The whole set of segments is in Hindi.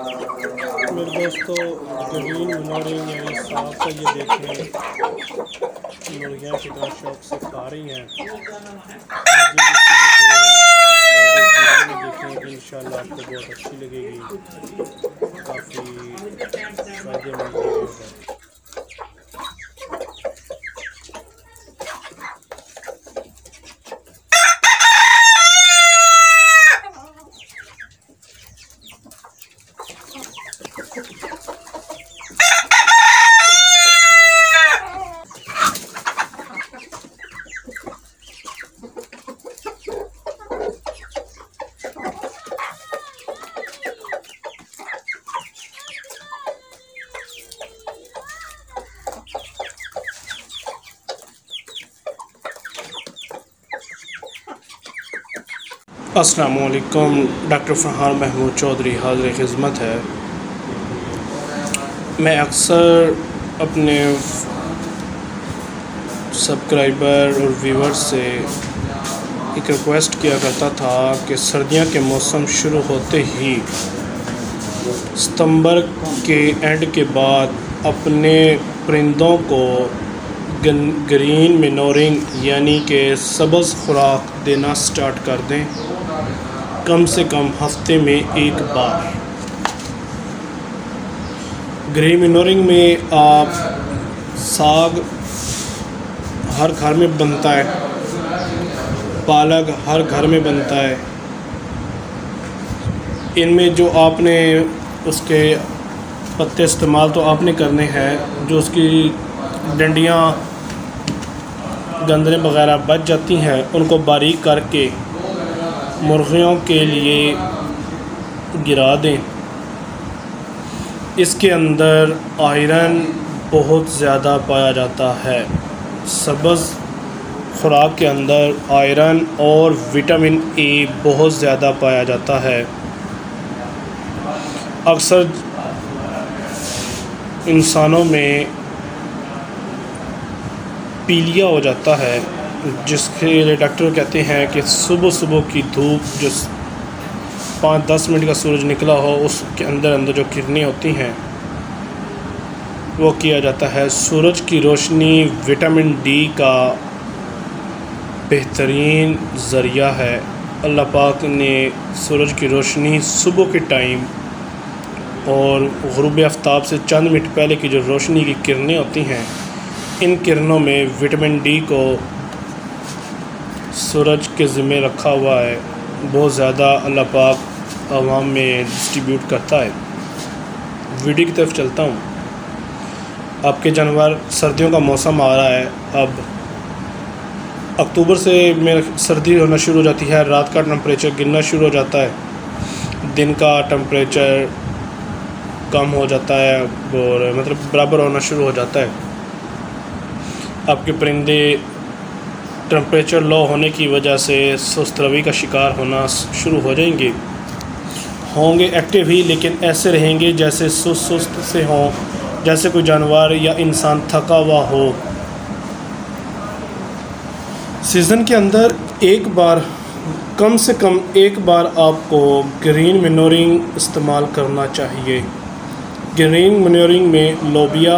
मेरे दोस्तों, ग्रीन मनोरिंग यानी साग का ये देखें, मुर्गियाँ कितना शौक से खा रही हैं। मज़ीद इसकी डिटेल आगे इस वीडियो में देखेंगे, इंशाल्लाह आपको बहुत अच्छी लगेगी। काफ़ी फ़ायदेमंद वीडियो है। अस्सलामु अलैकुम। डॉक्टर फरहान महमूद चौधरी हाज़िर खिदमत है। मैं अक्सर अपने सब्सक्राइबर और व्यूअर्स से एक रिक्वेस्ट किया करता था कि सर्दियों के मौसम शुरू होते ही सितंबर के एंड के बाद अपने परिंदों को ग्रीन मनोरिंग यानी कि सब्ज़ खुराक देना स्टार्ट कर दें, कम से कम हफ्ते में एक बार। ग्रीन मनोरिंग में आप साग हर घर में बनता है, पालक हर घर में बनता है। इनमें जो आपने उसके पत्ते इस्तेमाल तो आपने करने हैं, जो उसकी डंडियाँ गंदरें वगैरह बच जाती हैं उनको बारीक करके मुर्गियों के लिए गिरा दें। इसके अंदर आयरन बहुत ज़्यादा पाया जाता है। सब्ज़ खुराक के अंदर आयरन और विटामिन ए बहुत ज़्यादा पाया जाता है। अक्सर इंसानों में पीलिया हो जाता है, जिसके लिए डॉक्टर कहते हैं कि सुबह सुबह की धूप जो 5-10 मिनट का सूरज निकला हो, उसके अंदर जो किरणें होती हैं वो किया जाता है। सूरज की रोशनी विटामिन डी का बेहतरीन ज़रिया है। अल्लाह पाक ने सूरज की रोशनी सुबह के टाइम और ग़ुरूब आफ्ताब से चंद मिनट पहले की जो रोशनी की किरणें होती हैं, इन किरणों में विटामिन डी को सूरज के ज़िम्मे रखा हुआ है। बहुत ज़्यादा अल्लाह पाक आवाम में डिस्ट्रीब्यूट करता है। वीडियो की तरफ चलता हूँ। आपके जानवर, सर्दियों का मौसम आ रहा है, अब अक्टूबर से मेरे सर्दी होना शुरू हो जाती है। रात का टेम्परेचर गिरना शुरू हो जाता है, दिन का टेम्परेचर कम हो जाता है और मतलब बराबर होना शुरू हो जाता है। आपके परिंदे टेम्परेचर लो होने की वजह से सुस्त रवि का शिकार होना शुरू हो जाएंगे। होंगे एक्टिव ही, लेकिन ऐसे रहेंगे जैसे सुस्त से हों, जैसे कोई जानवर या इंसान थका हुआ हो। सीज़न के अंदर एक बार, कम से कम एक बार आपको ग्रीन मनोरिंग इस्तेमाल करना चाहिए। ग्रीन मनोरिंग में लोबिया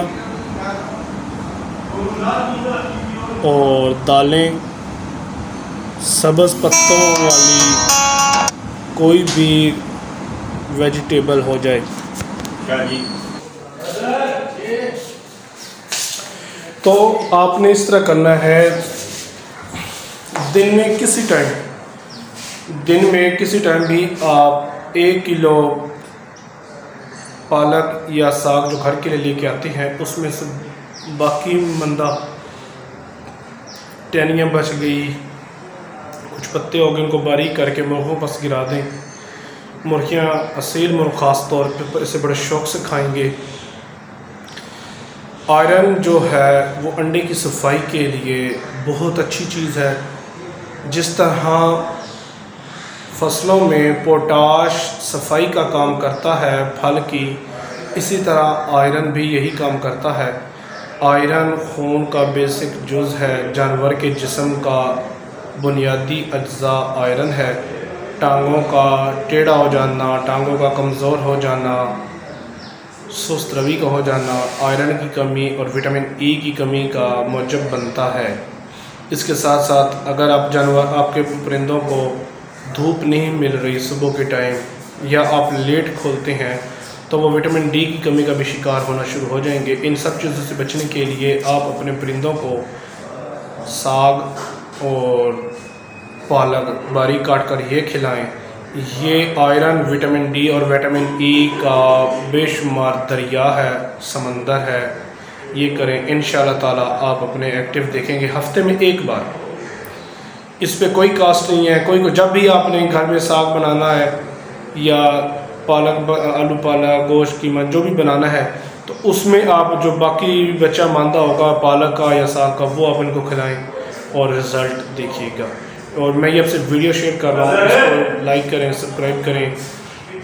और दालें, सब्ज़ पत्तों वाली कोई भी वेजिटेबल हो जाए। तो आपने इस तरह करना है। दिन में किसी टाइम भी आप 1 किलो पालक या साग जो घर के लिए लेके आते हैं, उसमें से बाकी मंदा टहनियाँ बच गई, कुछ पत्ते हो गए, उनको बारीक करके मुर्गों पर गिरा दें। मुर्गियाँ, असील मुर्ग ख़ास तौर पर इसे बड़े शौक़ से खाएंगे। आयरन जो है वो अंडे की सफाई के लिए बहुत अच्छी चीज़ है। जिस तरह फसलों में पोटाश सफाई का काम करता है फल की, इसी तरह आयरन भी यही काम करता है। आयरन खून का बेसिक जुज़ है। जानवर के जिस्म का बुनियादी अज्जा आयरन है। टांगों का टेढ़ा हो जाना, टांगों का कमज़ोर हो जाना, सुस्त रवि का हो जाना आयरन की कमी और विटामिन ई की कमी का मूजब बनता है। इसके साथ साथ अगर आपके परिंदों को धूप नहीं मिल रही सुबह के टाइम या आप लेट खोलते हैं तो वो विटामिन डी की कमी का भी शिकार होना शुरू हो जाएंगे। इन सब चीज़ों से बचने के लिए आप अपने परिंदों को साग और पालक बारीक काट कर ये खिलाएं। ये आयरन, विटामिन डी और विटामिन ई का बेशुमार दरिया है, समंदर है। ये करें, इंशाल्लाह ताला आप अपने एक्टिव देखेंगे हफ्ते में एक बार। इस पे कोई कास्ट नहीं है। जब भी आपने घर में साग बनाना है या पालक, आलू पालक, गोश्त कीमा जो भी बनाना है तो उसमें आप जो बाकी बच्चा मांदा होगा पालक का या साग का वो आप इनको खिलाएं और रिज़ल्ट देखिएगा। और मैं ये आपसे वीडियो शेयर कर रहा हूँ, इसको लाइक करें, सब्सक्राइब करें।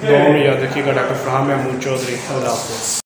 दुआ में याद रखिएगा। डॉक्टर फरहान महमूद चौधरी। अल्लाह हाफ़िज़।